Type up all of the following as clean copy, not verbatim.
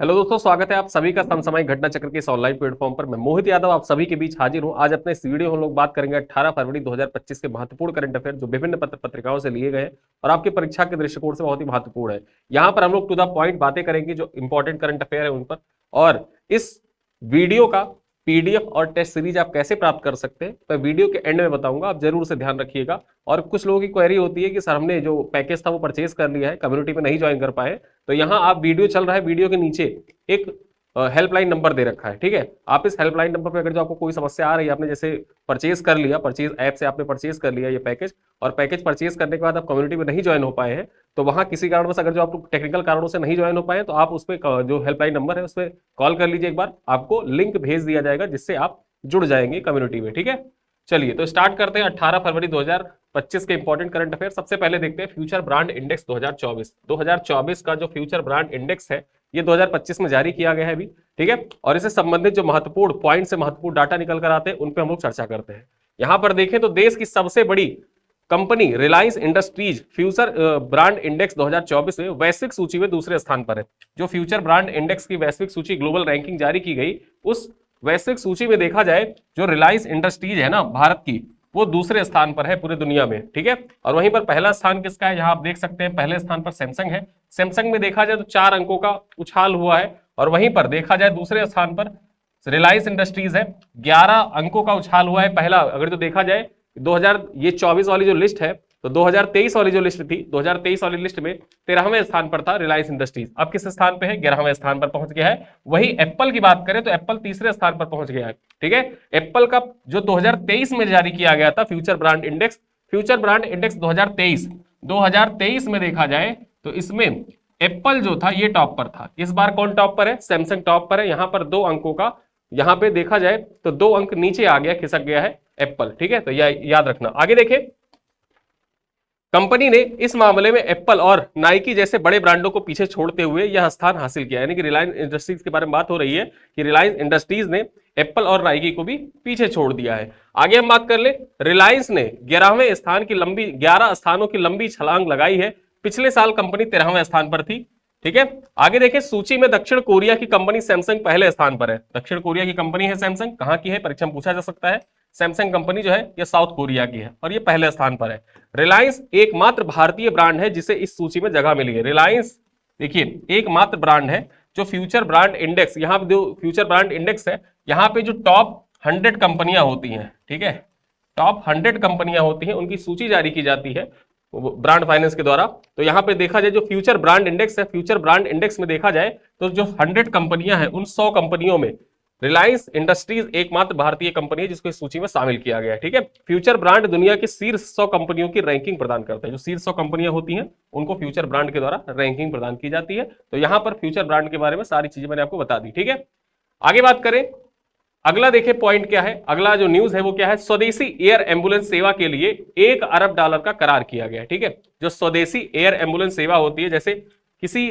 Hello दोस्तों, स्वागत है आप सभी का समसामयिक घटना चक्र के इस ऑनलाइन प्लेटफॉर्म पर। मैं मोहित यादव आप सभी के बीच हाजिर हूं। आज अपने इस वीडियो में हम लोग बात करेंगे 18 फरवरी 2025 के महत्वपूर्ण करंट अफेयर जो विभिन्न पत्र पत्रिकाओं से लिए गए हैं और आपकी परीक्षा के दृष्टिकोण से बहुत ही महत्वपूर्ण है। यहाँ पर हम लोग टू द पॉइंट बातें करेंगे जो इंपॉर्टेंट करंट अफेयर है उन पर। और इस वीडियो का पीडीएफ और टेस्ट सीरीज आप कैसे प्राप्त कर सकते हैं मैं वीडियो के एंड में बताऊंगा, आप जरूर से ध्यान रखिएगा। और कुछ लोगों की क्वेरी होती है कि सर हमने जो पैकेज था वो परचेज कर लिया है, कम्युनिटी में नहीं ज्वाइन कर पाए। तो यहाँ आप वीडियो चल रहा है, वीडियो के नीचे एक हेल्पलाइन नंबर दे रखा है, ठीक है। आप इस हेल्पलाइन नंबर पर अगर जो आपको कोई समस्या आ रही है, आपने जैसे परचेज कर लिया, परचेज ऐप से आपने परचेज कर लिया ये पैकेज, और पैकेज परचेज करने के बाद आप कम्युनिटी में नहीं ज्वाइन हो पाए हैं, तो वहां किसी कारणवश अगर जो आप टेक्निकल कारणों से नहीं ज्वाइन हो पाए तो आप उस पर जो हेल्पलाइन नंबर है उस पर कॉल कर लीजिए एक बार, आपको लिंक भेज दिया जाएगा जिससे आप जुड़ जाएंगे कम्युनिटी में, ठीक है। चलिए तो स्टार्ट करते हैं 18 फरवरी 2025 के इंपॉर्टेंट करंट अफेयर। सबसे पहले देखते हैं फ्यूचर ब्रांड इंडेक्स 2024 का जो फ्यूचर ब्रांड इंडेक्स है ये 2025 में जारी किया गया है अभी, ठीक है। और इससे संबंधित जो महत्वपूर्ण पॉइंट से महत्वपूर्ण डाटा निकल कर आते हैं उन पे हम लोग चर्चा करते हैं। यहां पर देखें तो देश की सबसे बड़ी company Reliance industries future brand index 2024 में वैश्विक सूची में दूसरे स्थान पर है। जो फ्यूचर ब्रांड इंडेक्स की वैश्विक सूची ग्लोबल रैंकिंग जारी की गई, उस वैश्विक सूची में देखा जाए जो रिलायंस इंडस्ट्रीज है ना भारत की, वो दूसरे स्थान पर है पूरे दुनिया में, ठीक है। और वहीं पर पहला स्थान किसका है, यहाँ आप देख सकते हैं पहले स्थान पर सैमसंग है। सैमसंग में देखा जाए तो 4 अंकों का उछाल हुआ है। और वहीं पर देखा जाए दूसरे स्थान पर रिलायंस इंडस्ट्रीज है, 11 अंकों का उछाल हुआ है। पहला अगर जो देखा जाए 2024 वाली जो लिस्ट है, तो 2023 वाली जो लिस्ट थी, 2023 वाली लिस्ट में 13वें स्थान पर था रिलायंस इंडस्ट्रीज। अब किस स्थान पे है, 11वें स्थान पर पहुंच गया है। वही एप्पल की बात करें तो एप्पल तीसरे स्थान पर पहुंच गया है, ठीक है। एप्पल का जो 2023 में जारी किया गया था फ्यूचर ब्रांड इंडेक्स 2023 में देखा जाए तो इसमें एप्पल जो था ये टॉप पर था। इस बार कौन टॉप पर है, सैमसंग टॉप पर है। यहां पर 2 अंकों का, यहां पे देखा जाए तो 2 अंक नीचे आ गया, खिसक गया है एप्पल, ठीक है। तो यह याद रखना। आगे देखें, कंपनी ने इस मामले में एप्पल और नाइकी जैसे बड़े ब्रांडों को पीछे छोड़ते हुए यह स्थान हासिल किया। यानी कि रिलायंस इंडस्ट्रीज के बारे में बात हो रही है कि रिलायंस इंडस्ट्रीज ने एप्पल और नाइकी को भी पीछे छोड़ दिया है। आगे हम बात कर ले, रिलायंस ने 11वें स्थान की लंबी 11 स्थानों की लंबी छलांग लगाई है। पिछले साल कंपनी 13वें स्थान पर थी, ठीक है। आगे देखिए, सूची में दक्षिण कोरिया की कंपनी सैमसंग पहले स्थान पर है। दक्षिण कोरिया की कंपनी है सैमसंग, कहां की है परीक्षा में पूछा जा सकता है। सैमसंग कंपनी जो है ये साउथ कोरिया की है और ये पहले स्थान पर है। रिलायंस एकमात्र भारतीय ब्रांड है जिसे इस सूची में जगह मिली है। रिलायंस देखिए एकमात्र ब्रांड है जो फ्यूचर ब्रांड इंडेक्स, यहाँ पे जो फ्यूचर ब्रांड इंडेक्स है यहाँ पे जो टॉप 100 कंपनियां होती हैं, ठीक है, टॉप 100 कंपनियां होती हैं उनकी सूची जारी की जाती है ब्रांड फाइनेंस के द्वारा। तो यहाँ पे देखा जाए जो फ्यूचर ब्रांड इंडेक्स है, फ्यूचर ब्रांड इंडेक्स में देखा जाए तो जो 100 कंपनियां हैं उन 100 कंपनियों में रिलायंस इंडस्ट्रीज एकमात्र भारतीय कंपनी है जिसको इस सूची में शामिल किया गया है, ठीक है। फ्यूचर ब्रांड दुनिया की शीर्ष 100 कंपनियों की रैंकिंग प्रदान करता है। जो शीर्ष 100 कंपनियां होती हैं उनको फ्यूचर ब्रांड के द्वारा रैंकिंग प्रदान की जाती है। तो यहां पर फ्यूचर ब्रांड के बारे में सारी चीजें मैंने आपको बता दी, ठीक है। आगे बात करें, अगला देखें पॉइंट क्या है, अगला जो न्यूज है वो क्या है, स्वदेशी एयर एम्बुलेंस सेवा के लिए $1 अरब का करार किया गया है, ठीक है। जो स्वदेशी एयर एम्बुलेंस सेवा होती है, जैसे किसी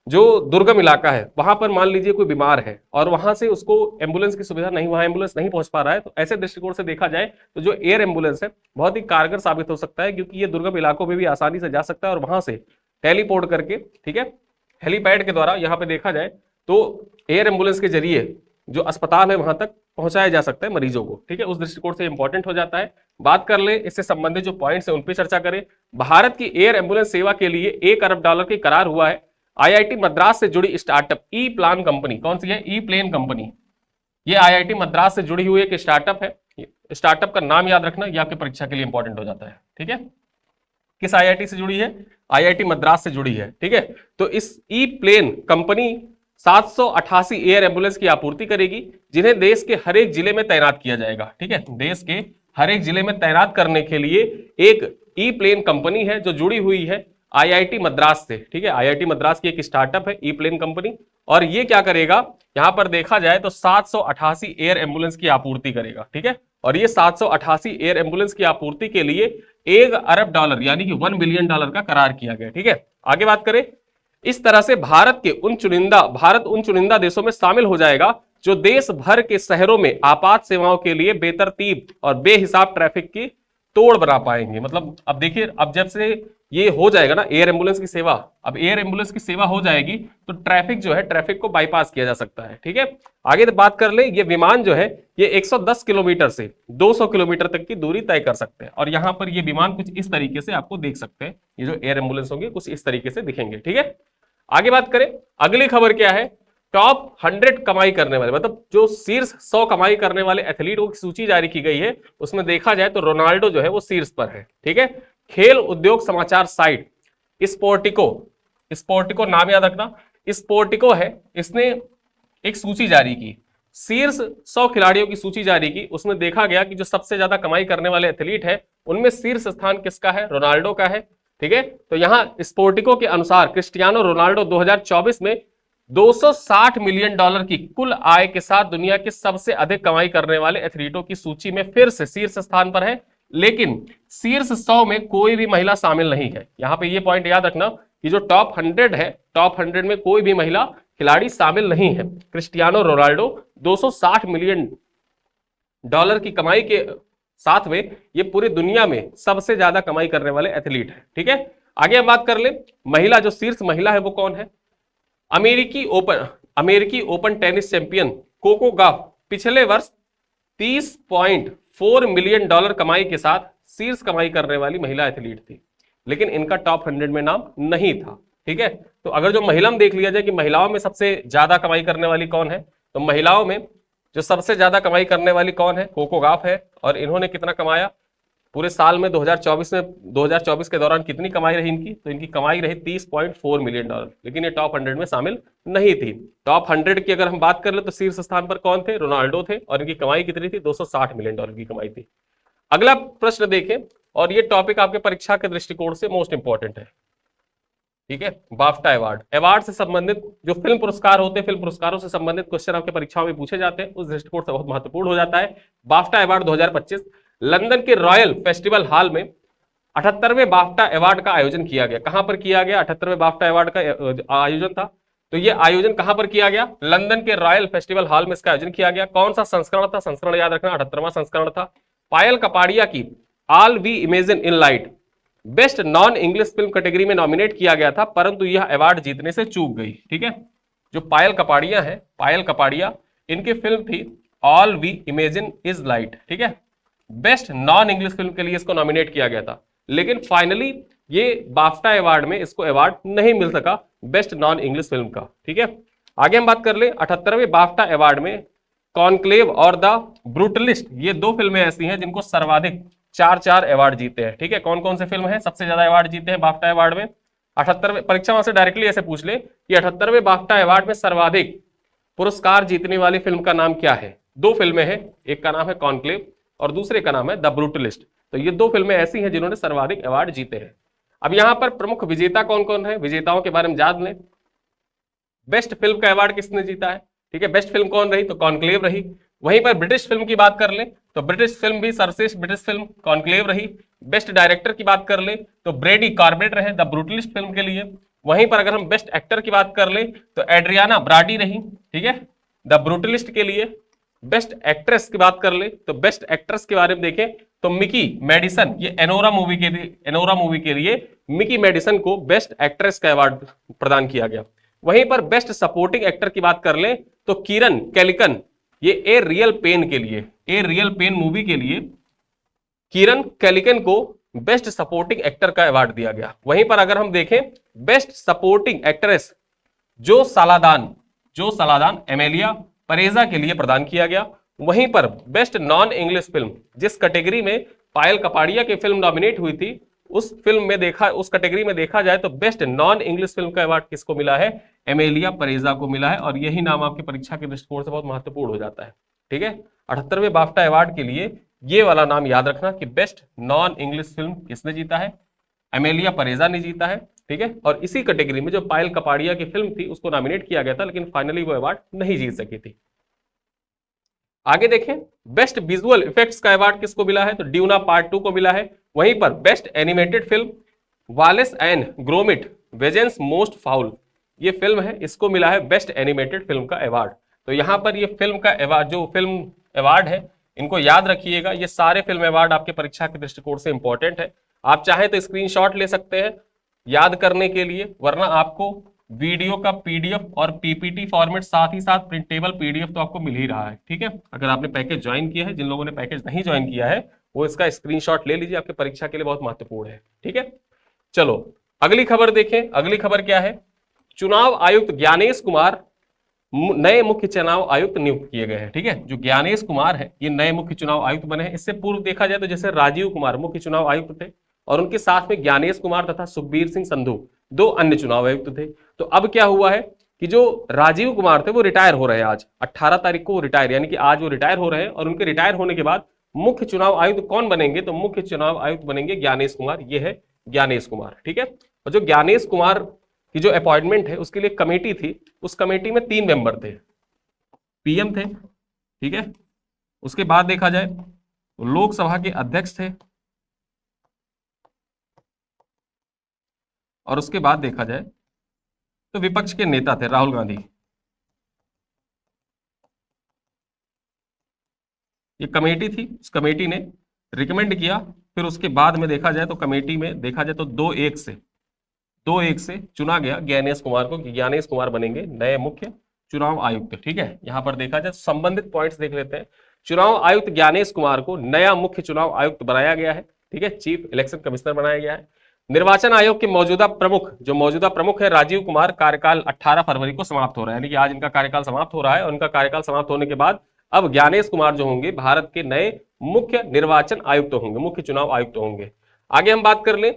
जो दुर्गम इलाका है वहां पर मान लीजिए कोई बीमार है और वहां से उसको एम्बुलेंस की सुविधा नहीं, वहां एम्बुलेंस नहीं पहुंच पा रहा है, तो ऐसे दृष्टिकोण से देखा जाए तो जो एयर एम्बुलेंस है बहुत ही कारगर साबित हो सकता है, क्योंकि ये दुर्गम इलाकों में भी आसानी से जा सकता है और वहां से टेलीपोर्ट करके, ठीक है, हेलीपैड के द्वारा यहाँ पे देखा जाए तो एयर एम्बुलेंस के जरिए जो अस्पताल है वहां तक पहुंचाया जा सकता है मरीजों को, ठीक है। उस दृष्टिकोण से इंपॉर्टेंट हो जाता है। बात कर ले इससे संबंधित जो पॉइंट्स है उन पर चर्चा करें। भारत की एयर एम्बुलेंस सेवा के लिए $1 अरब की करार हुआ है। आईआईटी मद्रास से जुड़ी स्टार्टअप ई प्लान कंपनी, कौन सी है, ई प्लेन कंपनी, ये आईआईटी मद्रास से जुड़ी हुई एक स्टार्टअप है। स्टार्टअप का नाम याद रखना, ये आपके परीक्षा के लिए इंपॉर्टेंट हो जाता है, ठीक है। किस आईआईटी से जुड़ी है, आईआईटी मद्रास से जुड़ी है, ठीक है। तो इस e plane company 788 air ambulance की आपूर्ति करेगी जिन्हें देश के हर एक जिले में तैनात किया जाएगा, ठीक है। देश के हर एक जिले में तैनात करने के लिए एक ई प्लेन कंपनी है जो जुड़ी हुई है आईआईटी मद्रास से, ठीक है। आईआईटी मद्रास की एक स्टार्टअप है ई प्लेन कंपनी, और ये क्या करेगा, यहां पर देखा जाए तो 788 एयर एम्बुलेंस की आपूर्ति करेगा, ठीक है। और ये 788 एयर एम्बुलेंस की आपूर्ति के लिए $1 अरब यानी कि $1 बिलियन का करार किया गया, ठीक है। आगे बात करें, इस तरह से भारत उन चुनिंदा देशों में शामिल हो जाएगा जो देश भर के शहरों में आपात सेवाओं के लिए बेतरतीब और बेहिसाब ट्रैफिक की तोड़ बना पाएंगे। मतलब अब देखिए, अब जब से ये हो जाएगा ना एयर एम्बुलेंस की सेवा, अब एयर एम्बुलेंस की सेवा हो जाएगी तो ट्रैफिक जो है, ट्रैफिक को बाईपास किया जा सकता है। ठीक है, आगे तो बात कर ले, ये विमान जो है ये 110 किलोमीटर से 200 किलोमीटर तक की दूरी तय कर सकते हैं। और यहां पर ये विमान कुछ इस तरीके से आपको देख सकते हैं, ये जो एयर एम्बुलेंस होंगे कुछ इस तरीके से दिखेंगे। ठीक है, आगे बात करें, अगली खबर क्या है, टॉप 100 कमाई करने वाले, मतलब जो शीर्ष 100 कमाई करने वाले एथलीटों की सूची जारी की गई है, उसमें देखा जाए तो रोनाल्डो जो है वो शीर्ष पर है। ठीक है, खेल उद्योग समाचार साइट स्पोर्टिको, स्पोर्टिको नाम याद रखना, स्पोर्टिको है, इसने एक सूची जारी की, शीर्ष 100 खिलाड़ियों की सूची जारी की। उसमें देखा गया कि जो सबसे ज्यादा कमाई करने वाले एथलीट है उनमें शीर्ष स्थान किसका है, रोनाल्डो का है। ठीक है, तो यहां स्पोर्टिको के अनुसार क्रिस्टियानो रोनाल्डो 2024 में 260 मिलियन डॉलर की कुल आय के साथ दुनिया के सबसे अधिक कमाई करने वाले एथलीटों की सूची में फिर से शीर्ष स्थान पर है, लेकिन शीर्ष 100 में कोई भी महिला शामिल नहीं है। यहां पे ये पॉइंट याद रखना कि जो टॉप 100 है, टॉप 100 में कोई भी महिला खिलाड़ी शामिल नहीं है। क्रिस्टियानो रोनाल्डो 260 मिलियन डॉलर की कमाई के साथ में ये पूरी दुनिया में सबसे ज्यादा कमाई करने वाले एथलीट है। ठीक है, आगे हम बात कर ले, महिला जो शीर्ष महिला है वो कौन है, अमेरिकी Open tennis champion Coco Gauff पिछले वर्ष 30.4 मिलियन डॉलर कमाई के साथ शीर्ष कमाई करने वाली महिला एथलीट थी, लेकिन इनका टॉप 100 में नाम नहीं था। ठीक है, तो अगर जो महिला में देख लिया जाए कि महिलाओं में सबसे ज्यादा कमाई करने वाली कौन है, तो महिलाओं में जो सबसे ज्यादा कमाई करने वाली कौन है, कोको गॉफ है। और इन्होंने कितना कमाया पूरे साल में 2024 के दौरान कितनी कमाई रही इनकी, तो इनकी कमाई रही 30.4 मिलियन डॉलर, लेकिन ये टॉप 100 में शामिल नहीं थी। टॉप 100 की अगर हम बात कर ले तो शीर्ष स्थान पर कौन थे, रोनाल्डो थे, और इनकी कमाई कितनी थी, 260 मिलियन डॉलर की कमाई थी। अगला प्रश्न देखें, और ये टॉपिक आपके परीक्षा के दृष्टिकोण से मोस्ट इंपॉर्टेंट है। ठीक है, बाफ्टा अवार्ड से संबंधित जो फिल्म पुरस्कार होते हैं, फिल्म पुरस्कारों से संबंधित क्वेश्चन आपके परीक्षाओं में पूछे जाते हैं, उस दृष्टिकोण से बहुत महत्वपूर्ण हो जाता है। बाफ्टा अवार्ड 2025 लंदन के रॉयल फेस्टिवल हॉल में 78वें बाफ्टा अवार्ड का आयोजन किया गया। कहां पर किया गया, 78वें बाफ्टा अवार्ड का आयोजन था, तो ये आयोजन कहां पर किया गया, लंदन के रॉयल फेस्टिवल हॉल में इसका आयोजन किया गया। कौन सा संस्करण था, संस्करण याद रखना 78वां संस्करण था। पायल कपाड़िया की all we imagine in light best non English film category में नॉमिनेट किया गया था, परंतु यह अवार्ड जीतने से चूक गई। ठीक है, जो पायल कपाड़िया है, पायल कपाड़िया, इनकी फिल्म थी all we imagine is light. ठीक है, बेस्ट नॉन इंग्लिश फिल्म के लिए इसको नॉमिनेट किया गया था, लेकिन फाइनली ये बाफ्टा अवार्ड में इसको अवार्ड नहीं मिल सका बेस्ट नॉन इंग्लिश फिल्म का। ठीक है, आगे हम बात कर ले, 78वें बाफ्टा अवार्ड में कॉन्क्लेव और द ब्रूटलिस्ट, ये दो फिल्में ऐसी हैं जिनको सर्वाधिक 4 अवार्ड जीते हैं। ठीक है, कौन कौन से फिल्म है सबसे ज्यादा अवार्ड जीते हैं बाफ्टा अवार्ड में, 78वें, परीक्षा में से डायरेक्टली ऐसे पूछ ले कि 78वें बाफ्टा अवार्ड में सर्वाधिक पुरस्कार जीतने वाली फिल्म का नाम क्या है। दो फिल्में हैं, एक का नाम है कॉन्क्लेव और दूसरे का नाम है द ब्रूटलिस्ट। तो ये दो फिल्में ऐसी हैं जिन्होंने सर्वाधिक अवार्ड जीते हैं। अब यहां पर प्रमुख विजेता कौन कौन है, विजेताओं के बारे में जान लें। बेस्ट फिल्म का अवार्ड किसने जीता है, ठीक है, बेस्ट फिल्म कौन रही, तो कॉन्क्लेव रही। वहीं पर ब्रिटिश फिल्म की बात कर ले तो ब्रिटिश फिल्म भी सर्वश्रेष्ठ ब्रिटिश फिल्म कॉन्क्लेव रही। बेस्ट डायरेक्टर की बात कर ले तो ब्रेडी कॉर्बेट रहे द ब्रूटलिस्ट फिल्म के लिए। वहीं पर अगर हम बेस्ट एक्टर की बात कर ले तो एड्रियाना ब्राडी रही, ठीक है, द ब्रूटलिस्ट के लिए। बेस्ट एक्ट्रेस की बात कर ले तो बेस्ट एक्ट्रेस के बारे में देखें तो मिकी मेडिसन, ये एनोरा मूवी के लिए मिकी मेडिसन को बेस्ट एक्ट्रेस का अवार्ड प्रदान किया गया। वहीं पर बेस्ट सपोर्टिंग एक्टर की बात कर ले तो कीरन कैलिकन, ये ए रियल पेन मूवी के लिए कीरन कैलिकन को बेस्ट सपोर्टिंग एक्टर का अवार्ड दिया गया। वहीं पर अगर हम देखें बेस्ट सपोर्टिंग एक्ट्रेस जो सालादान एमेलिया परेजा के लिए प्रदान किया गया। वहीं पर बेस्ट नॉन इंग्लिश फिल्म, जिस कैटेगरी में पायल कपाड़िया की फिल्म नॉमिनेट हुई थी, उस कैटेगरी में देखा जाए तो बेस्ट नॉन इंग्लिश फिल्म का अवार्ड किसको मिला है, एमेलिया परेजा को मिला है। और यही नाम आपकी परीक्षा के दृष्टिकोण से बहुत महत्वपूर्ण हो जाता है। ठीक है, 78वें बाफ्टा अवार्ड के लिए ये वाला नाम याद रखना कि बेस्ट नॉन इंग्लिश फिल्म किसने जीता है, एमेलिया परेजा ने जीता है। ठीक है, और इसी कैटेगरी में जो पायल कपाड़िया की फिल्म थी उसको नॉमिनेट किया गया था, लेकिन फाइनली वो अवार्ड नहीं जीत सकी थी। आगे देखें बेस्ट विजुअल इफेक्ट्स का अवार्ड किसको मिला है, तो ड्यूना पार्ट 2 को मिला है। वहीं पर best animated film Wallace and Gromit Vengeance Most Fowl, ये फिल्म है, इसको मिला है बेस्ट एनिमेटेड फिल्म का अवार्ड। तो यहां पर ये फिल्म का अवार्ड, जो फिल्म अवार्ड है, इनको याद रखिएगा, ये सारे फिल्म अवार्ड आपके परीक्षा के दृष्टिकोण से इंपॉर्टेंट है। आप चाहे तो स्क्रीनशॉट ले सकते हैं याद करने के लिए, वरना आपको वीडियो का पीडीएफ और पीपीटी फॉर्मेट साथ ही साथ प्रिंटेबल पीडीएफ तो आपको मिल ही रहा है। ठीक है, अगर आपने पैकेज ज्वाइन किया है, जिन लोगों ने पैकेज नहीं ज्वाइन किया है वो इसका स्क्रीनशॉट ले लीजिए, आपके परीक्षा के लिए बहुत महत्वपूर्ण है। ठीक है, चलो अगली खबर देखें। अगली खबर क्या है? चुनाव आयुक्त ज्ञानेश कुमार नए मुख्य चुनाव आयुक्त नियुक्त किए गए हैं। ठीक है, जो ज्ञानेश कुमार है ये नए मुख्य चुनाव आयुक्त बने हैं। इससे पूर्व देखा जाए तो जैसे राजीव कुमार मुख्य चुनाव आयुक्त थे और उनके साथ में ज्ञानेश कुमार तथा सुखबीर सिंह संधू दो अन्य चुनाव आयुक्त थे। तो अब क्या हुआ है कि जो राजीव कुमार थे वो रिटायर हो रहे हैं, आज 18 तारीख को रिटायर, यानी कि आज वो रिटायर हो रहे हैं और उनके रिटायर होने के बाद मुख्य चुनाव आयुक्त कौन बनेंगे? तो मुख्य चुनाव आयुक्त बनेंगे ज्ञानेश कुमार। ये है ज्ञानेश कुमार। ठीक है, और जो ज्ञानेश कुमार की जो अपॉइंटमेंट है उसके लिए कमेटी थी, उस कमेटी में 3 मेंबर थे, पीएम थे। ठीक है, उसके बाद देखा जाए तो लोकसभा के अध्यक्ष थे और उसके बाद देखा जाए तो विपक्ष के नेता थे राहुल गांधी। ये कमेटी थी, उस कमेटी ने रिकमेंड किया, फिर उसके बाद में देखा जाए तो कमेटी में देखा जाए तो 2-1 से चुना गया ज्ञानेश कुमार को कि ज्ञानेश कुमार बनेंगे नए मुख्य चुनाव आयुक्त। ठीक है, यहां पर देखा जाए संबंधित पॉइंट्स देख लेते हैं। चुनाव आयुक्त ज्ञानेश कुमार को नया मुख्य चुनाव आयुक्त बनाया गया है। ठीक है, चीफ इलेक्शन कमिश्नर बनाया गया है। निर्वाचन आयोग के मौजूदा प्रमुख है राजीव कुमार, कार्यकाल 18 फरवरी को समाप्त हो रहा है, यानी कि आज इनका कार्यकाल समाप्त हो रहा है और उनका कार्यकाल समाप्त होने के बाद अब ज्ञानेश कुमार जो होंगे भारत के नए मुख्य निर्वाचन आयुक्त होंगे, मुख्य चुनाव आयुक्त होंगे। आगे हम बात कर लें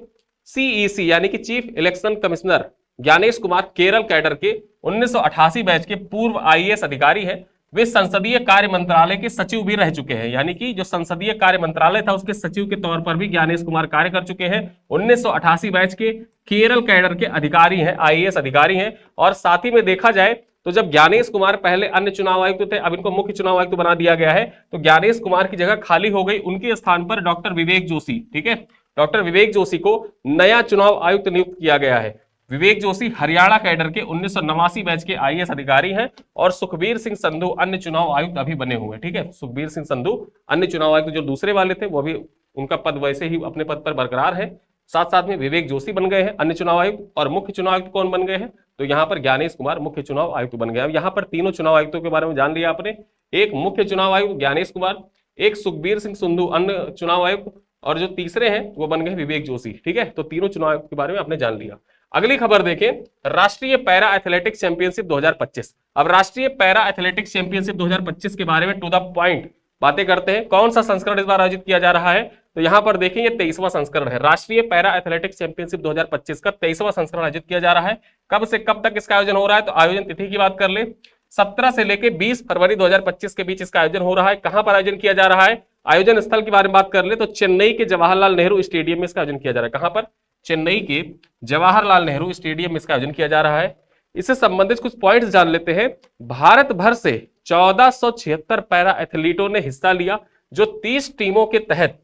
सीईसी यानी कि chief election commissioner Gyanesh Kumar Kerala cadre के 1988 बैच के पूर्व आईएएस अधिकारी हैं। वे संसदीय कार्य मंत्रालय के सचिव भी रह चुके हैं, यानी कि जो संसदीय कार्य मंत्रालय था उसके सचिव के तौर पर भी ज्ञानेश कुमार कार्य कर चुके हैं। 1988 बैच के केरल कैडर के अधिकारी हैं, आईएएस अधिकारी हैं। और साथ ही में देखा जाए तो जब ज्ञानेश कुमार पहले अन्य चुनाव आयुक्त थे, अब इनको मुख्य चुनाव आयुक्त बना दिया गया है, तो ज्ञानेश कुमार की जगह खाली हो गई, उनके स्थान पर डॉक्टर विवेक जोशी। ठीक है, डॉक्टर विवेक जोशी को नया चुनाव आयुक्त नियुक्त किया गया है। विवेक जोशी हरियाणा कैडर के 1989 बैच के आईएएस अधिकारी हैं और सुखबीर सिंह संधू अन्य चुनाव आयुक्त अभी बने हुए हैं। ठीक है, सुखबीर सिंह संधू अन्य चुनाव आयुक्त जो दूसरे वाले थे वो भी उनका पद वैसे ही अपने पद पर बरकरार है। साथ साथ में विवेक जोशी बन गए हैं अन्य चुनाव आयुक्त, और मुख्य चुनाव आयुक्त कौन बन गए हैं? तो यहाँ पर ज्ञानेश कुमार मुख्य चुनाव आयुक्त बन गया। यहाँ पर तीनों चुनाव आयुक्तों के बारे में जान लिया आपने, एक मुख्य चुनाव आयुक्त ज्ञानेश कुमार, एक सुखबीर सिंह संधू अन्य चुनाव आयुक्त, और जो तीसरे हैं वो बन गए विवेक जोशी। ठीक है, तो तीनों चुनाव आयुक्त के बारे में आपने जान लिया। अगली खबर देखें, राष्ट्रीय पैरा एथलेटिक्स चैंपियनशिप 2025। अब राष्ट्रीय पैरा एथलेटिक्स चैंपियनशिप 2025 के बारे में टू द पॉइंट बातें करते हैं। कौन सा संस्करण इस बार आयोजित किया जा रहा है? तो यहां पर देखें ये 23वां संस्करण है। राष्ट्रीय पैरा एथलेटिक्स चैंपियनशिप 2025 का 23वां संस्करण आयोजित किया जा रहा है। कब से कब तक इसका आयोजन हो रहा है? तो आयोजन तिथि की बात कर ले, 17 से लेकर 20 फरवरी 2025 के बीच इसका आयोजन हो रहा है। कहां पर आयोजन किया जा रहा है? आयोजन स्थल के बारे में बात कर ले तो चेन्नई के जवाहरलाल नेहरू स्टेडियम में इसका आयोजन किया जा रहा है। कहां पर? चेन्नई के जवाहरलाल नेहरू स्टेडियम में इसका आयोजन किया जा रहा है। इससे संबंधित कुछ पॉइंट्स जान लेते हैं। भारत भर से 1476 पैरा एथलीटों ने हिस्सा लिया, जो 30 टीमों के तहत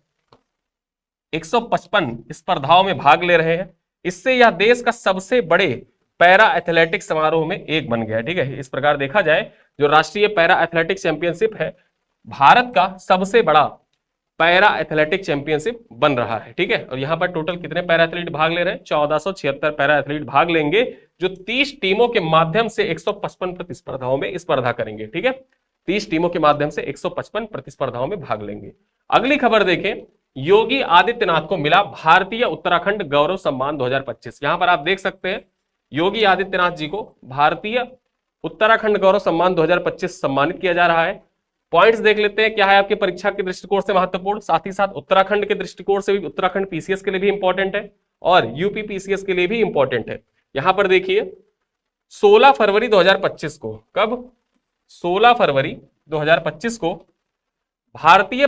155 स्पर्धाओं में भाग ले रहे हैं। इससे यह देश का सबसे बड़े पैरा एथलेटिक्स समारोह में एक बन गया। ठीक है, इस प्रकार देखा जाए जो राष्ट्रीय पैरा एथलेटिक्स चैंपियनशिप है भारत का सबसे बड़ा पैरा एथलेटिक चैंपियनशिप बन रहा है। ठीक है, और यहां पर टोटल कितने पैरा एथलीट भाग ले रहे हैं? 1476 पैरा एथलीट भाग लेंगे, जो 30 टीमों के माध्यम से 155 प्रतिस्पर्धाओं में स्पर्धा करेंगे। ठीक है, 30 टीमों के माध्यम से 155 प्रतिस्पर्धाओं में भाग लेंगे। अगली खबर देखें, योगी आदित्यनाथ को मिला भारतीय उत्तराखंड गौरव सम्मान 2025। यहां पर आप देख सकते हैं योगी आदित्यनाथ जी को भारतीय उत्तराखंड गौरव सम्मान 2025 सम्मानित किया जा रहा है। पॉइंट्स देख लेते हैं क्या है आपके परीक्षा के दृष्टिकोण से महत्वपूर्ण, साथ ही साथ उत्तराखंड के दृष्टिकोण से भी, उत्तराखंड पीसीएस के लिए भी इंपॉर्टेंट है और यूपी पीसीएस के लिए भी इंपॉर्टेंट है। यहां पर देखिए 16 फरवरी 2025 को, कब? 16 फरवरी 2025 को भारतीय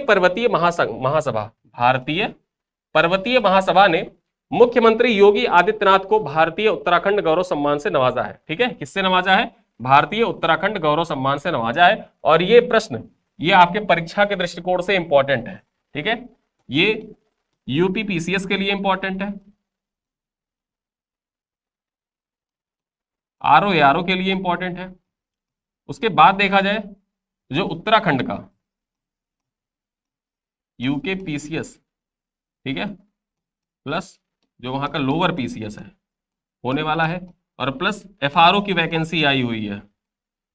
पर्वतीय महासभा ने मुख्यमंत्री योगी आदित्यनाथ को भारतीय उत्तराखंड गौरव सम्मान से नवाजा है। ठीक है, किससे नवाजा है? भारतीय उत्तराखंड गौरव सम्मान से नवाजा है। और ये प्रश्न ये आपके परीक्षा के दृष्टिकोण से इंपॉर्टेंट है। ठीक है, ये यूपी पीसीएस के लिए इंपॉर्टेंट है, आरओ के लिए इंपॉर्टेंट है। उसके बाद देखा जाए जो उत्तराखंड का यूके पीसीएस, ठीक है, प्लस जो वहां का लोअर पीसीएस है होने वाला है, और प्लस एफआरओ की वैकेंसी आई हुई है।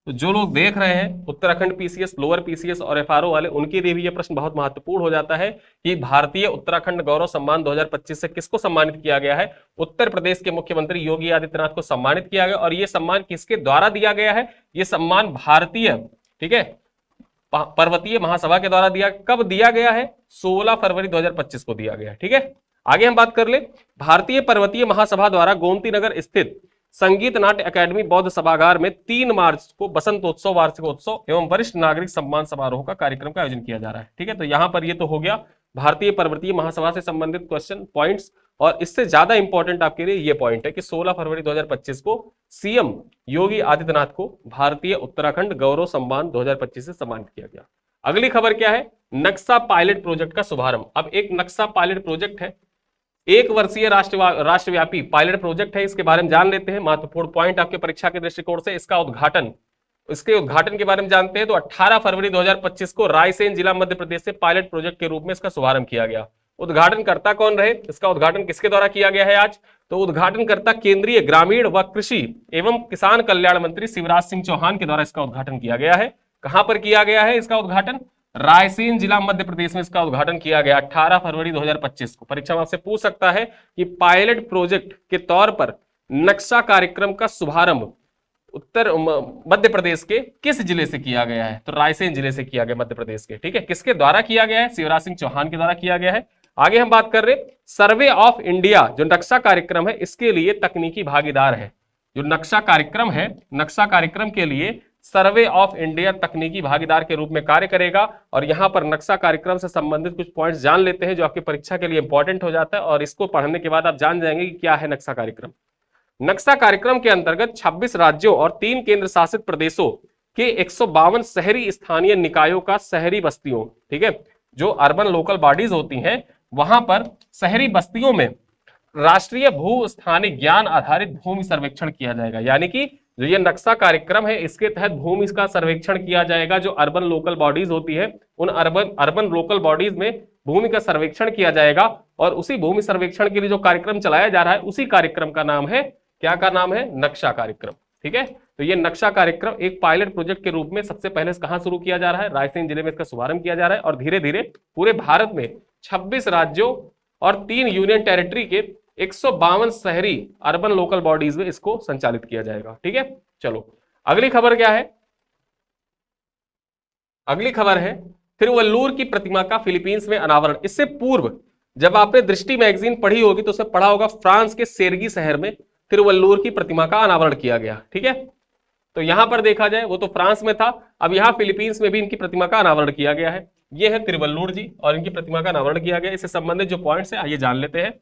तो जो लोग देख रहे हैं उत्तराखंड पीसीएस, लोअर पीसीएस और एफआरओ वाले, उनके लिए भी यह प्रश्न बहुत महत्वपूर्ण हो जाता है कि भारतीय उत्तराखंड गौरव सम्मान 2025 से किसको सम्मानित किया गया है। उत्तर प्रदेश के मुख्यमंत्री योगी आदित्यनाथ को सम्मानित किया गया, और यह सम्मान किसके द्वारा दिया गया है? यह सम्मान भारतीय, ठीक है, पर्वतीय महासभा के द्वारा दिया। कब दिया गया है? 16 फरवरी 2025 को दिया गया, ठीक है। आगे हम बात कर ले, भारतीय पर्वतीय महासभा द्वारा गोमती नगर स्थित संगीत नाट्य अकादमी बौद्ध सभागार में 3 मार्च को बसंतोत्सव, वार्षिकोत्सव एवं वरिष्ठ नागरिक सम्मान समारोह का कार्यक्रम का आयोजन किया जा रहा है, ठीक है। तो यहां पर ये तो हो गया भारतीय पर्वतीय महासभा से संबंधित क्वेश्चन पॉइंट्स, और इससे ज्यादा इंपॉर्टेंट आपके लिए ये पॉइंट है कि 16 फरवरी 2025 को सीएम योगी आदित्यनाथ को भारतीय उत्तराखंड गौरव सम्मान 2025 से सम्मानित किया गया। अगली खबर क्या है? नक्शा पायलट प्रोजेक्ट का शुभारंभ। अब एक नक्शा पायलट प्रोजेक्ट है, 1 वर्षीय राष्ट्रव्यापी पायलट प्रोजेक्ट है, इसके बारे में जान लेते हैं। महत्वपूर्ण पॉइंट आपके परीक्षा के दृष्टिकोण से, इसके उद्घाटन के बारे में जानते हैं। तो 18 फरवरी 2025 को रायसेन जिला मध्य प्रदेश से पायलट प्रोजेक्ट के रूप में इसका शुभारंभ किया गया। उद्घाटनकर्ता कौन रहे? इसका उद्घाटन किसके द्वारा किया गया है आज? तो उद्घाटनकर्ता केंद्रीय ग्रामीण व कृषि एवं किसान कल्याण मंत्री शिवराज सिंह चौहान के द्वारा इसका उद्घाटन किया गया है। कहां पर किया गया है इसका उद्घाटन? रायसेन जिला मध्य प्रदेश में इसका उद्घाटन किया गया 18 फरवरी 2025 को। परीक्षा में आपसे पूछ सकता है कि पायलट प्रोजेक्ट के तौर पर नक्शा कार्यक्रम का शुभारंभ उत्तर मध्य प्रदेश के किस जिले से किया गया है? तो रायसेन जिले से किया गया, मध्य प्रदेश के, ठीक है। किसके द्वारा किया गया है? शिवराज सिंह चौहान के द्वारा किया गया है। आगे हम बात कर रहे सर्वे ऑफ इंडिया, जो नक्शा कार्यक्रम है इसके लिए तकनीकी भागीदार है। जो नक्शा कार्यक्रम है, नक्शा कार्यक्रम के लिए सर्वे ऑफ इंडिया तकनीकी भागीदार के रूप में कार्य करेगा। और यहां पर नक्शा कार्यक्रम से संबंधित कुछ पॉइंट्स जान लेते हैं जो आपकी परीक्षा के लिए इंपॉर्टेंट हो जाता है, और इसको पढ़ने के बाद आप जान जाएंगे कि क्या है नक्शा कार्यक्रम। नक्शा कार्यक्रम के अंतर्गत 26 राज्यों और 3 केंद्र शासित प्रदेशों के 152 शहरी स्थानीय निकायों का शहरी बस्तियों, ठीक है, जो अर्बन लोकल बॉडीज होती हैं, वहां पर शहरी बस्तियों में राष्ट्रीय भू स्थानिक ज्ञान आधारित भूमि सर्वेक्षण किया जाएगा। यानी कि जो ये नक्शा कार्यक्रम है इसके तहत भूमि का सर्वेक्षण किया जाएगा। जो अर्बन लोकल बॉडीज होती है, उन अर्बन लोकल बॉडीज में भूमि का सर्वेक्षण किया जाएगा, और उसी भूमि सर्वेक्षण के लिए जो कार्यक्रम चलाया जा रहा है उसी कार्यक्रम का नाम है, क्या का नाम है? नक्शा कार्यक्रम, ठीक है। तो ये नक्शा कार्यक्रम एक पायलट प्रोजेक्ट के रूप में सबसे पहले कहां शुरू किया जा रहा है? रायसेन जिले में इसका शुभारंभ किया जा रहा है, और धीरे धीरे पूरे भारत में 26 राज्यों और 3 यूनियन टेरिटरी के 152 शहरी अर्बन लोकल बॉडीज में इसको संचालित किया जाएगा, ठीक है। चलो अगली खबर क्या है? अगली खबर है तिरुवल्लुवर की प्रतिमा का फिलीपींस में अनावरण। इससे पूर्व जब आपने दृष्टि मैगजीन पढ़ी होगी तो उसमें पढ़ा होगा फ्रांस के सेरगी शहर में तिरुवल्लुवर की प्रतिमा का अनावरण किया गया, ठीक है। तो यहां पर देखा जाए वो तो फ्रांस में था, अब यहां फिलीपींस में भी इनकी प्रतिमा का अनावरण किया गया है। ये है तिरुवल्लुवर जी, और इनकी प्रतिमा का अनावरण किया गया। इससे संबंधित जो पॉइंट्स है आइए जान लेते हैं।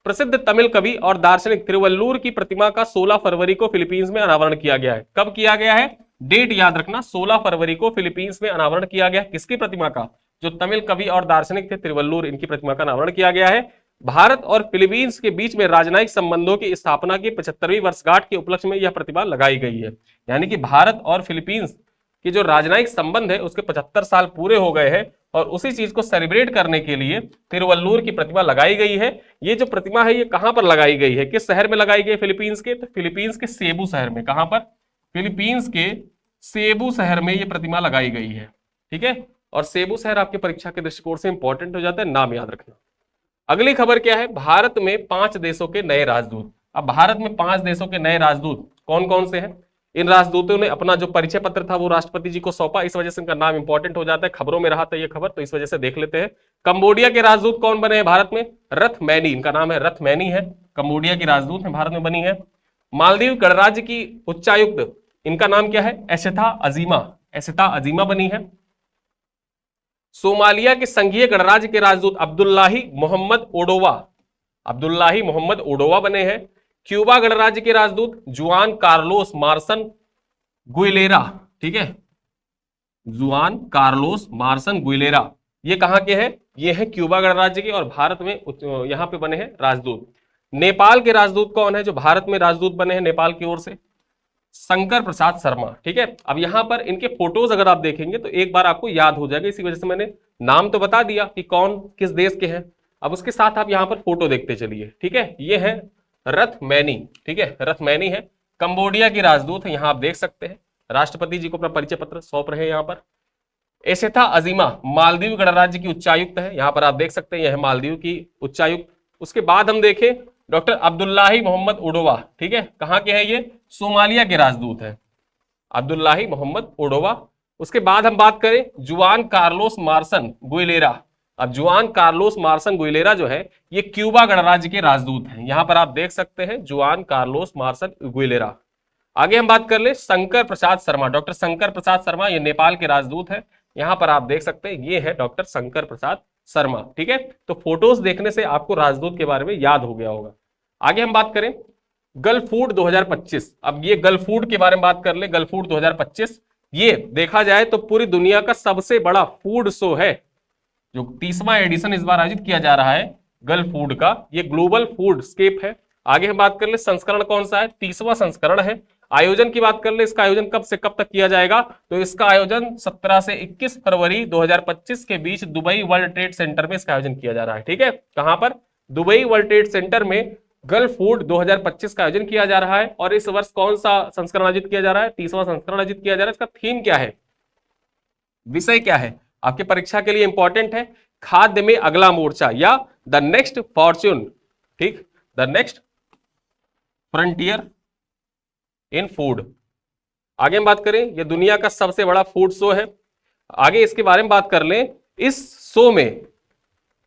प्रसिद्ध तमिल कवि और दार्शनिक तिरुवल्लुवर की प्रतिमा का 16 फरवरी को फिलीपींस में अनावरण किया गया है। कब किया गया है? डेट याद रखना, 16 फरवरी को फिलीपींस में अनावरण किया गया। किसकी प्रतिमा का? जो तमिल कवि और दार्शनिक थे तिरुवल्लुवर, इनकी प्रतिमा का अनावरण किया गया है। भारत और फिलीपींस के बीच में राजनयिक संबंधों की स्थापना की 75वीं वर्षगांठ के उपलक्ष्य में यह प्रतिमा लगाई गई है। यानी कि भारत और फिलीपींस की जो राजनयिक संबंध है उसके 75 साल पूरे हो गए हैं, और उसी चीज को सेलिब्रेट करने के लिए तिरुवल्लुवर की प्रतिमा लगाई गई है। ये जो प्रतिमा है ये कहां पर लगाई गई है? किस शहर में लगाई गई फिलीपींस के? तो फिलीपींस के सेबू शहर में। कहां पर? फिलीपींस के सेबू शहर में ये प्रतिमा लगाई गई है, ठीक है। और सेबू शहर आपके परीक्षा के दृष्टिकोण से इंपॉर्टेंट हो जाता है, नाम याद रखना। अगली खबर क्या है? भारत में 5 देशों के नए राजदूत। अब भारत में 5 देशों के नए राजदूत कौन कौन से हैं? इन राजदूतों ने अपना जो परिचय पत्र था वो राष्ट्रपति जी को सौंपा, इस वजह से इनका नाम इंपॉर्टेंट हो जाता है, खबरों में रहा था ये खबर, तो इस वजह से देख लेते हैं। कंबोडिया के राजदूत कौन बने हैं भारत में? रथ मैनी, इनका नाम है रथ मैनी है, कंबोडिया की राजदूत है, भारत में बनी है। मालदीव गणराज्य की उच्चायुक्त, इनका नाम क्या है? एशेथा अजीमा, एशेथा अजीमा बनी है। सोमालिया के संघीय गणराज्य के राजदूत अब्दुल्लाही मोहम्मद ओडोवा, अब्दुल्लाही मोहम्मद ओडोवा बने हैं। क्यूबा गणराज्य के राजदूत जुआन कार्लोस मार्सन गुइलेरा, ठीक है, जुआन कार्लोस मार्सन गुइलेरा, ये कहां के हैं? ये है क्यूबा गणराज्य के, और भारत में यहां पे बने हैं राजदूत। नेपाल के राजदूत कौन है जो भारत में राजदूत बने हैं नेपाल की ओर से? शंकर प्रसाद शर्मा, ठीक है। अब यहां पर इनके फोटोज अगर आप देखेंगे तो एक बार आपको याद हो जाएगा, इसी वजह से मैंने नाम तो बता दिया कि कौन किस देश के हैं। अब उसके साथ आप यहाँ पर फोटो देखते चलिए, ठीक है। ये है रथ मैनी, ठीक है, रथ मैनी है, कंबोडिया की राजदूत है, यहाँ आप देख सकते हैं। राष्ट्रपति जी को अपना परिचय पत्र सौंप रहे हैं यहाँ पर। एसेथा अजीमा मालदीव गणराज्य की उच्चायुक्त है, यहाँ पर आप देख सकते हैं, यह है मालदीव की उच्चायुक्त। उसके बाद हम देखें डॉक्टर अब्दुल्लाही मोहम्मद उडोवा, ठीक है, कहाँ के हैं ये, सोमालिया के राजदूत है, अब्दुल्लाही मोहम्मद उडोवा। उसके बाद हम बात करें जुआन कार्लोस मार्सन गुइलेरा। अब जुआन कार्लोस मार्सन गुइलेरा जो है ये क्यूबा गणराज्य के राजदूत हैं, यहां पर आप देख सकते हैं जुआन कार्लोस मार्सन गुइलेरा। आगे हम बात कर ले शंकर प्रसाद शर्मा, डॉक्टर शंकर प्रसाद शर्मा, ये नेपाल के राजदूत हैं, यहां पर आप देख सकते हैं ये है डॉक्टर शंकर प्रसाद शर्मा, ठीक है। तो फोटोज देखने से आपको राजदूत के बारे में याद हो गया होगा। आगे हम बात करें गल्फ फूड 2025। अब ये गल्फ फूड के बारे में बात कर ले, गल्फ फूड 2025 ये देखा जाए तो पूरी दुनिया का सबसे बड़ा फूड शो है, जो 30वां एडिशन इस बार आयोजित किया जा रहा है गल्फ फूड का, ये ग्लोबल फूड स्केप है। आगे हम बात कर ले संस्करण कौन सा है, 30वां संस्करण है। आयोजन की बात कर ले, इसका आयोजन कब से कब तक किया जाएगा, तो इसका आयोजन 17 से 21 फरवरी 2025 के बीच दुबई वर्ल्ड ट्रेड सेंटर में इसका आयोजन किया जा रहा है, ठीक है। कहां पर, दुबई वर्ल्ड ट्रेड सेंटर में गल्फ फूड 2025 का आयोजन किया जा रहा है। और इस वर्ष कौन सा संस्करण आयोजित किया जा रहा है, 30वां संस्करण आयोजित किया जा रहा है। इसका थीम क्या है, विषय क्या है, आपके परीक्षा के लिए इंपॉर्टेंट है, खाद्य में अगला मोर्चा या द नेक्स्ट फॉर्च्यून, ठीक, the next frontier in food. आगे हम बात करें, यह दुनिया का सबसे बड़ा फूड शो है। आगे इसके बारे में बात कर लें, इस शो में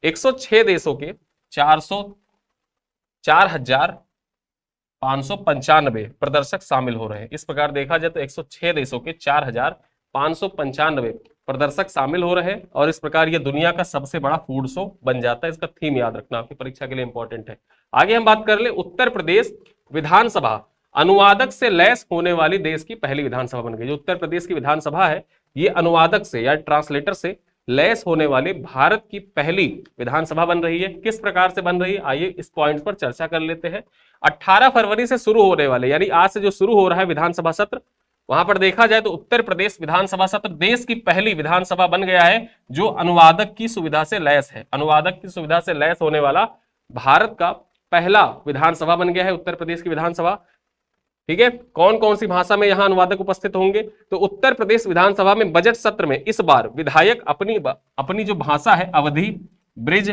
106 देशों के 4,595 प्रदर्शक शामिल हो रहे हैं। इस प्रकार देखा जाए तो 106 देशों के 4,595 प्रदर्शक शामिल हो रहे हैं, और इस प्रकार यह दुनिया का सबसे बड़ा फूड शो बन जाता है। इसका थीम याद रखना, आपकी परीक्षा के लिए इंपॉर्टेंट है। आगे हम बात कर ले उत्तर प्रदेश विधानसभा अनुवादक से लैस होने वाली देश की पहली विधानसभा बन गई। जो उत्तर प्रदेश की विधानसभा है ये अनुवादक से या ट्रांसलेटर से लैस होने वाली भारत की पहली विधानसभा बन रही है। किस प्रकार से बन रही है, आइए इस पॉइंट पर चर्चा कर लेते हैं। 18 फरवरी से शुरू होने वाले, यानी आज से जो शुरू हो रहा है विधानसभा सत्र, वहां पर देखा जाए तो उत्तर प्रदेश विधानसभा सत्र देश की पहली विधानसभा बन गया है जो अनुवादक की सुविधा से लैस है। अनुवादक की सुविधा से लैस होने वाला भारत का पहला विधानसभा बन गया है उत्तर प्रदेश की विधानसभा, ठीक है। कौन कौन सी भाषा में यहां अनुवादक उपस्थित होंगे, तो उत्तर प्रदेश विधानसभा में बजट सत्र में इस बार विधायक अपनी जो भाषा है अवधी, ब्रिज,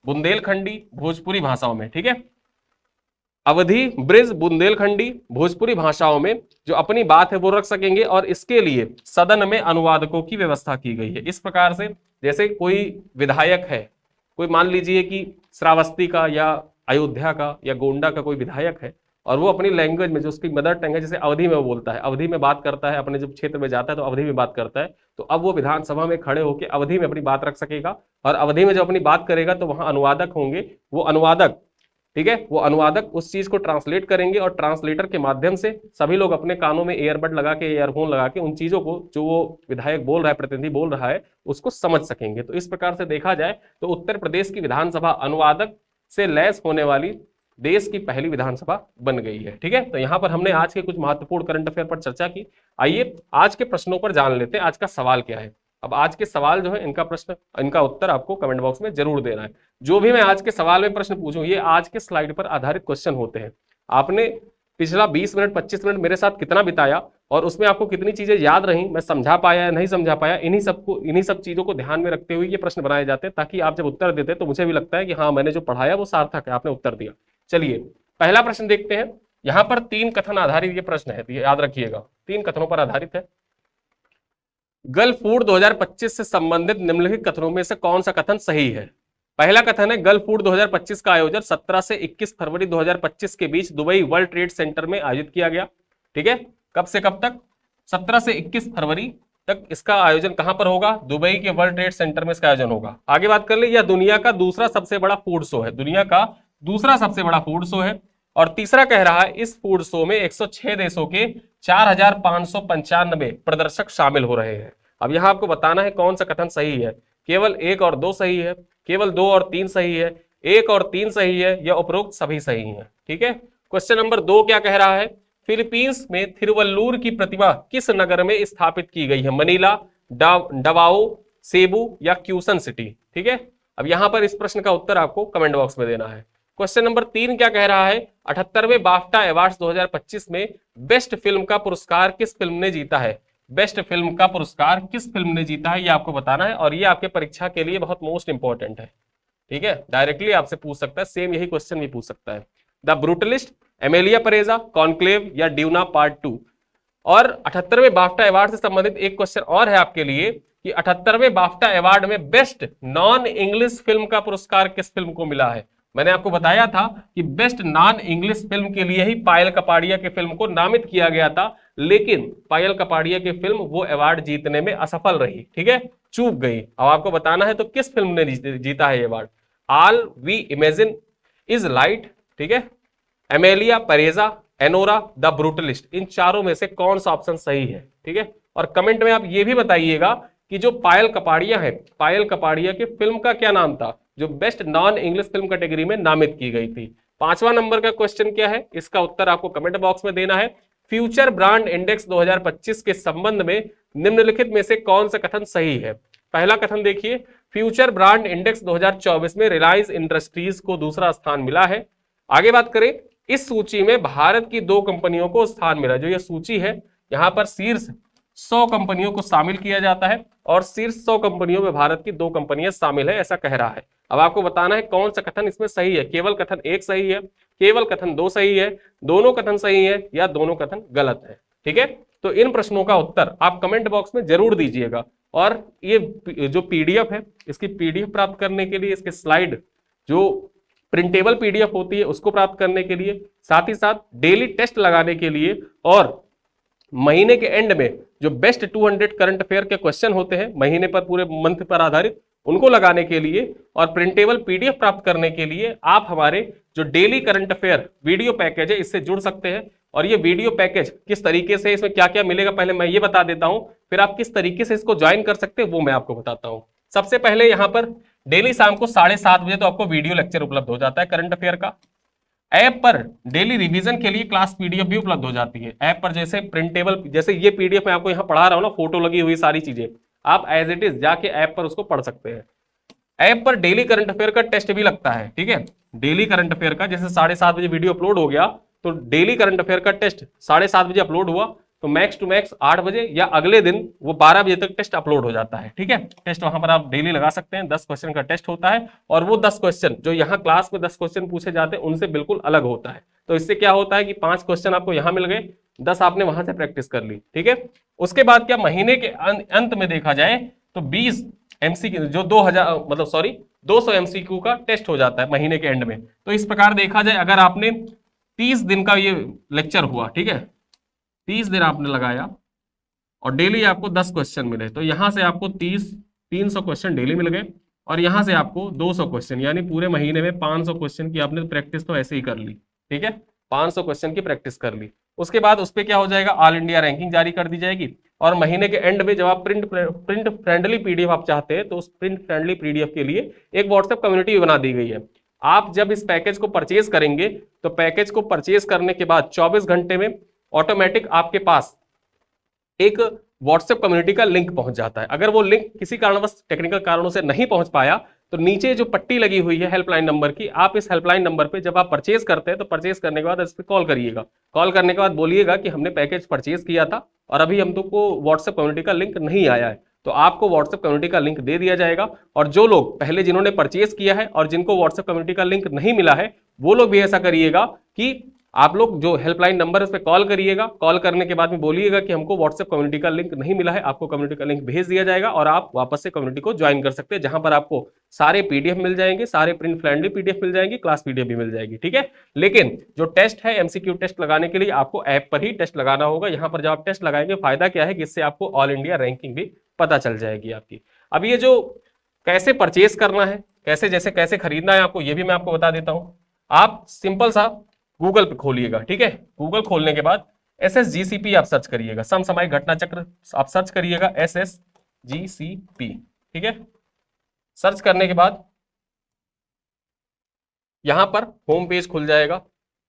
बुंदेलखंडी, भोजपुरी भाषाओं में, ठीक है, अवधी, ब्रिज, बुंदेलखंडी, भोजपुरी भाषाओं में जो अपनी बात है वो रख सकेंगे। और इसके लिए सदन में अनुवादकों की व्यवस्था की गई है। इस प्रकार से जैसे कोई विधायक है, कोई मान लीजिए कि श्रावस्ती का या अयोध्या का या गोंडा का कोई विधायक है, और वो अपनी लैंग्वेज में जो उसकी मदर टंग है, जैसे अवधी में वो बोलता है, अवधी में बात करता है, अपने जब क्षेत्र में जाता है तो अवधी में बात करता है, तो अब वो विधानसभा में खड़े होकर अवधी में अपनी बात रख सकेगा। और अवधी में जब अपनी बात करेगा तो वहां अनुवादक होंगे, वो अनुवादक, ठीक है, वो अनुवादक उस चीज को ट्रांसलेट करेंगे, और ट्रांसलेटर के माध्यम से सभी लोग अपने कानों में ईयरबड लगा के, ईयरफोन लगा के उन चीजों को जो वो विधायक बोल रहा है, प्रतिनिधि बोल रहा है, उसको समझ सकेंगे। तो इस प्रकार से देखा जाए तो उत्तर प्रदेश की विधानसभा अनुवादक से लैस होने वाली देश की पहली विधानसभा बन गई है, ठीक है। तो यहां पर हमने आज के कुछ महत्वपूर्ण करंट अफेयर पर चर्चा की। आइए आज के प्रश्नों पर जान लेते हैं, आज का सवाल क्या है। अब आज के सवाल जो है इनका उत्तर आपको कमेंट बॉक्स में जरूर देना है। जो भी मैं आज के सवाल में प्रश्न पूछूं ये आज के स्लाइड पर आधारित क्वेश्चन होते हैं। आपने पिछला 20 मिनट 25 मिनट मेरे साथ कितना बिताया और उसमें आपको कितनी चीजें याद रही, मैं समझा पाया या नहीं समझा पाया, इन्हीं सब चीजों को ध्यान में रखते हुए ये प्रश्न बनाए जाते हैं, ताकि आप जब उत्तर देते हैं तो मुझे भी लगता है कि हाँ मैंने जो पढ़ाया वो सार्थक है, आपने उत्तर दिया। चलिए पहला प्रश्न देखते हैं। यहां पर 3 कथन आधारित ये प्रश्न है, ये याद रखिएगा, 3 कथनों पर आधारित है। गल्फ फूड 2025 से संबंधित निम्नलिखित कथनों में से कौन सा कथन सही है। पहला कथन है गल्फ फूड 2025 का आयोजन 17 से 21 फरवरी 2025 के बीच दुबई वर्ल्ड ट्रेड सेंटर में आयोजित किया गया, ठीक है। कब से कब तक, 17 से 21 फरवरी तक इसका आयोजन कहां पर होगा, दुबई के वर्ल्ड ट्रेड सेंटर में इसका आयोजन होगा। आगे बात कर ले, यह दुनिया का दूसरा सबसे बड़ा फूड शो है, दुनिया का दूसरा सबसे बड़ा फूड शो है। और तीसरा कह रहा है इस फूड शो में 106 देशों के 4,595 प्रदर्शक शामिल हो रहे हैं। अब यहां आपको बताना है कौन सा कथन सही है। केवल 1 और 2 सही है, केवल 2 और 3 सही है, 1 और 3 सही है, या उपरोक्त सभी सही है, ठीक है। क्वेश्चन नंबर 2 क्या कह रहा है, फिलीपींस में थिरुवल्लुर की प्रतिमा किस नगर में स्थापित की गई है, मनीला, डवाओ, सेबू या क्यूसन सिटी, ठीक है। अब यहां पर इस प्रश्न का उत्तर आपको कमेंट बॉक्स में देना है। क्वेश्चन नंबर 3 क्या कह रहा है, 78वें बाफ्टा अवार्ड्स 2025 में बेस्ट फिल्म का पुरस्कार किस फिल्म ने जीता है। बेस्ट फिल्म का पुरस्कार किस फिल्म ने जीता है, ये आपको बताना है, और ये आपके परीक्षा के लिए बहुत मोस्ट इंपॉर्टेंट है। ठीक है, डायरेक्टली आपसे पूछ सकता है, सेम यही क्वेश्चन भी पूछ सकता है। The brutalist, Amelia Pareja, conclave या ड्यूना पार्ट 2। और 78वें बाफ्टा अवार्ड से संबंधित एक क्वेश्चन और है आपके लिए कि 78वें बाफ्टा अवार्ड में बेस्ट नॉन इंग्लिश फिल्म का पुरस्कार किस फिल्म को मिला है। मैंने आपको बताया था कि बेस्ट नॉन इंग्लिश फिल्म के लिए ही पायल कपाड़िया की फिल्म को नामित किया गया था, लेकिन पायल कपाड़िया की फिल्म वो अवार्ड जीतने में असफल रही। ठीक है, चूक गई। अब आपको बताना है तो किस फिल्म ने जीता है ये award. All we imagine, is light, ठीक है, Emilia Perez, Anora, the Brutalist, इन चारों में से कौन सा ऑप्शन सही है। ठीक है, और कमेंट में आप ये भी बताइएगा कि जो पायल कपाड़िया है, पायल कपाड़िया की फिल्म का क्या नाम था जो best non English film category में नामित की गई थी। 5वां नंबर का क्वेश्चन क्या है, इसका उत्तर आपको कमेंट बॉक्स में देना है। फ्यूचर ब्रांड इंडेक्स 2025 के संबंध में निम्नलिखित में से कौन सा कथन सही है। पहला कथन देखिए, फ्यूचर ब्रांड इंडेक्स 2024 में रिलायंस इंडस्ट्रीज को दूसरा स्थान मिला है। आगे बात करें, इस सूची में भारत की 2 कंपनियों को स्थान मिला। जो ये सूची है, यहां पर शीर्ष 100 कंपनियों को शामिल किया जाता है और शीर्ष 100 कंपनियों में भारत की 2 कंपनियां शामिल है, ऐसा कह रहा है। अब आपको बताना है कौन सा कथन इसमें सही है। केवल कथन 1 सही है, केवल कथन 2 सही है, दोनों कथन सही है, या दोनों कथन गलत है। ठीक है, तो इन प्रश्नों का उत्तर आप कमेंट बॉक्स में जरूर दीजिएगा। और ये जो पीडीएफ है, इसकी पीडीएफ प्राप्त करने के लिए, इसके स्लाइड जो प्रिंटेबल पीडीएफ होती है उसको प्राप्त करने के लिए, साथ ही साथ डेली टेस्ट लगाने के लिए, और महीने के एंड में जो बेस्ट 200 करंट अफेयर के क्वेश्चन होते हैं महीने पर, पूरे मंथ पर आधारित, उनको लगाने के लिए और प्रिंटेबल पीडीएफ प्राप्त करने के लिए आप हमारे जो daily current affair video package है इससे जुड़ सकते हैं। और ये वीडियो पैकेज किस तरीके से, इसमें क्या क्या मिलेगा पहले मैं ये बता देता हूं, फिर आप किस तरीके से इसको ज्वाइन कर सकते हैं वो मैं आपको बताता हूं। सबसे पहले यहाँ पर डेली शाम को 7:30 बजे तो आपको वीडियो लेक्चर उपलब्ध हो जाता है करंट अफेयर का। ऐप पर डेली रिवीजन के लिए क्लास पीडीएफ भी उपलब्ध हो जाती है। ऐप पर जैसे प्रिंटेबल, जैसे ये पीडीएफ मैं आपको यहाँ पढ़ा रहा हूँ ना, फोटो लगी हुई सारी चीजें, आप एज इट इज जाके ऐप पर उसको पढ़ सकते हैं। ऐप पर डेली करंट अफेयर का टेस्ट भी लगता है। ठीक है, डेली करंट अफेयर का, जैसे 7:30 बजे वीडियो अपलोड हो गया तो डेली करंट अफेयर का टेस्ट 7:30 बजे अपलोड हुआ तो मैक्स टू मैक्स 8 बजे या अगले दिन वो 12 बजे तक टेस्ट अपलोड हो जाता है। ठीक है, टेस्ट वहां पर आप डेली लगा सकते हैं। 10 क्वेश्चन का टेस्ट होता है और वो 10 क्वेश्चन जो यहाँ क्लास में 10 क्वेश्चन पूछे जाते हैं उनसे बिल्कुल अलग होता है। तो इससे क्या होता है कि 5 क्वेश्चन आपको यहाँ मिल गए, 10 आपने वहां से प्रैक्टिस कर ली। ठीक है, उसके बाद क्या महीने के अंत में देखा जाए तो 20 एमसीक्यू जो 200 एमसीक्यू का टेस्ट हो जाता है महीने के एंड में। तो इस प्रकार देखा जाए, अगर आपने 30 दिन का ये लेक्चर हुआ, ठीक है, 30 दिन आपने लगाया और डेली आपको 10 क्वेश्चन मिले, तो यहां से आपको 300 क्वेश्चन डेली मिल गए और यहां से आपको 200 क्वेश्चन, यानी पूरे महीने में 500 क्वेश्चन की आपने प्रैक्टिस तो ऐसे ही कर ली। ठीक है, 500 क्वेश्चन की प्रैक्टिस कर ली। उसके बाद उस पर क्या हो जाएगा, ऑल इंडिया रैंकिंग जारी कर दी जाएगी। और महीने के एंड में जब आप प्रिंट फ्रेंडली पीडीएफ आप चाहते हैं तो उस प्रिंट फ्रेंडली पीडीएफ के लिए एक व्हाट्सएप कम्युनिटी भी बना दी गई है। आप जब इस पैकेज को परचेज करेंगे तो पैकेज को परचेज करने के बाद 24 घंटे में ऑटोमेटिक आपके पास एक व्हाट्सएप कम्युनिटी का लिंक पहुंच जाता है। अगर वो लिंक किसी कारणवश टेक्निकल कारणों से नहीं पहुंच पाया तो नीचे जो पट्टी लगी हुई है हेल्पलाइन नंबर की, आप इस हेल्पलाइन नंबर पे जब आप परचेज करते हैं तो परचेज करने के बाद इस पर कॉल करिएगा। कॉल करने के बाद बोलिएगा कि हमने पैकेज परचेज किया था और अभी हम तुमको व्हाट्सएप कम्युनिटी का लिंक नहीं आया है, तो आपको व्हाट्सएप कम्युनिटी का लिंक दे दिया जाएगा। और जो लोग पहले जिन्होंने परचेज किया है और जिनको व्हाट्सएप कम्युनिटी का लिंक नहीं मिला है वो लोग भी ऐसा करिएगा कि आप लोग जो हेल्पलाइन नंबर है उस पर कॉल करिएगा। कॉल करने के बाद में बोलिएगा कि हमको व्हाट्सएप कम्युनिटी का लिंक नहीं मिला है, आपको कम्युनिटी का लिंक भेज दिया जाएगा और आप वापस से कम्युनिटी को ज्वाइन कर सकते हैं, जहां पर आपको सारे पीडीएफ मिल जाएंगे, सारे प्रिंट फ्रेंडली पीडीएफ मिल जाएंगे, क्लास पीडीएफ भी मिल जाएगी। ठीक है, लेकिन जो टेस्ट है एमसीक्यू टेस्ट लगाने के लिए आपको ऐप पर ही टेस्ट लगाना होगा। यहाँ पर जब आप टेस्ट लगाएंगे फायदा क्या है कि इससे आपको ऑल इंडिया रैंकिंग भी पता चल जाएगी आपकी। अब ये जो कैसे परचेज करना है, कैसे खरीदना है आपको, ये भी मैं आपको बता देता हूं। आप सिंपल सा गूगल पे खोलिएगा। ठीक है, गूगल खोलने के बाद SSGCP आप सर्च करिएगा, समसामयिक घटना चक्र आप सर्च करिएगा SSGCP। ठीक है, सर्च करने के बाद यहां पर होम पेज खुल जाएगा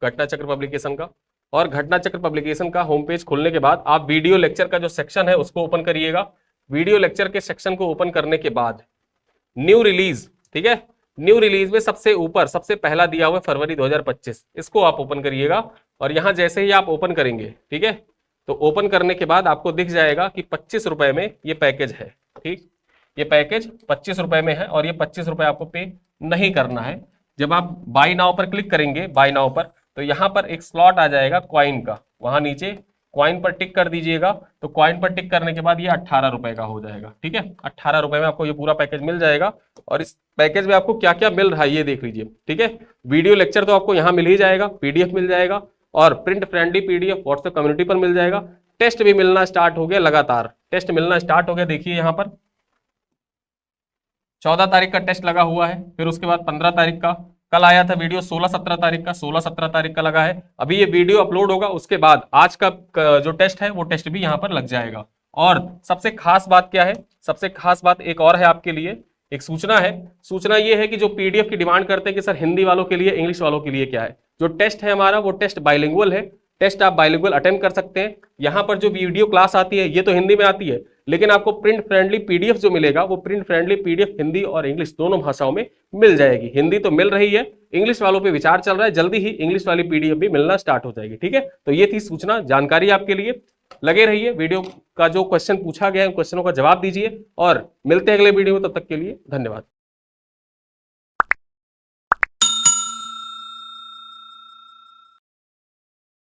घटना चक्र पब्लिकेशन का। और घटना चक्र पब्लिकेशन का होम पेज खुलने के बाद आप वीडियो लेक्चर का जो सेक्शन है उसको ओपन करिएगा। वीडियो लेक्चर के सेक्शन को ओपन करने के बाद न्यू रिलीज ठीक है। न्यू रिलीज में सबसे ऊपर सबसे पहला दिया हुआ है फरवरी 2025, इसको आप ओपन करिएगा और यहां जैसे ही आप ओपन करेंगे, ठीक है, तो ओपन करने के बाद आपको दिख जाएगा कि 25 रुपए में ये पैकेज है। ठीक, ये पैकेज 25 रुपए में है और ये 25 रुपए आपको पे नहीं करना है। जब आप बाई नाउ पर क्लिक करेंगे, बाई नाउ पर, तो यहां पर एक स्लॉट आ जाएगा कॉइन का, वहां नीचे कॉइन पर टिक कर दीजिएगा। तो कॉइन पर टिक करने के बाद ये 18 रुपए का हो जाएगा। ठीक है, 18 रुपए में आपको ये पूरा पैकेज मिल जाएगा। और इस पैकेज में आपको क्या क्या मिल रहा है ये देख लीजिए। ठीक है, वीडियो लेक्चर तो आपको यहाँ मिल ही जाएगा, पीडीएफ मिल जाएगा और print friendly PDF WhatsApp community पर मिल जाएगा। टेस्ट भी मिलना स्टार्ट हो गया, लगातार टेस्ट मिलना स्टार्ट हो गया। देखिए यहाँ पर 14 तारीख का टेस्ट लगा हुआ है, फिर उसके बाद 15 तारीख का, कल आया था वीडियो 16-17 तारीख का, 16-17 तारीख का लगा है। अभी ये वीडियो अपलोड होगा उसके बाद आज का जो टेस्ट है वो टेस्ट भी यहाँ पर लग जाएगा। और सबसे खास बात क्या है, सबसे खास बात एक और है आपके लिए, एक सूचना है। सूचना ये है कि जो पीडीएफ की डिमांड करते हैं कि सर हिंदी वालों के लिए, इंग्लिश वालों के लिए क्या है, जो टेस्ट है हमारा वो टेस्ट बाइलिंगुअल है। टेस्ट आप बाइलिंगुअल अटेंड कर सकते हैं। यहाँ पर जो वीडियो क्लास आती है ये तो हिंदी में आती है, लेकिन आपको प्रिंट फ्रेंडली पीडीएफ जो मिलेगा वो प्रिंट फ्रेंडली पीडीएफ हिंदी और इंग्लिश दोनों भाषाओं में मिल जाएगी। हिंदी तो मिल रही है, इंग्लिश वालों पे विचार चल रहा है, जल्दी ही इंग्लिश वाली पीडीएफ भी मिलना स्टार्ट हो जाएगी। ठीक है, तो ये थी सूचना, जानकारी आपके लिए। लगे रहिए, वीडियो का जो क्वेश्चन पूछा गया है उन क्वेश्चनों का जवाब दीजिए और मिलते हैं अगले वीडियो में। तब तक के लिए धन्यवाद।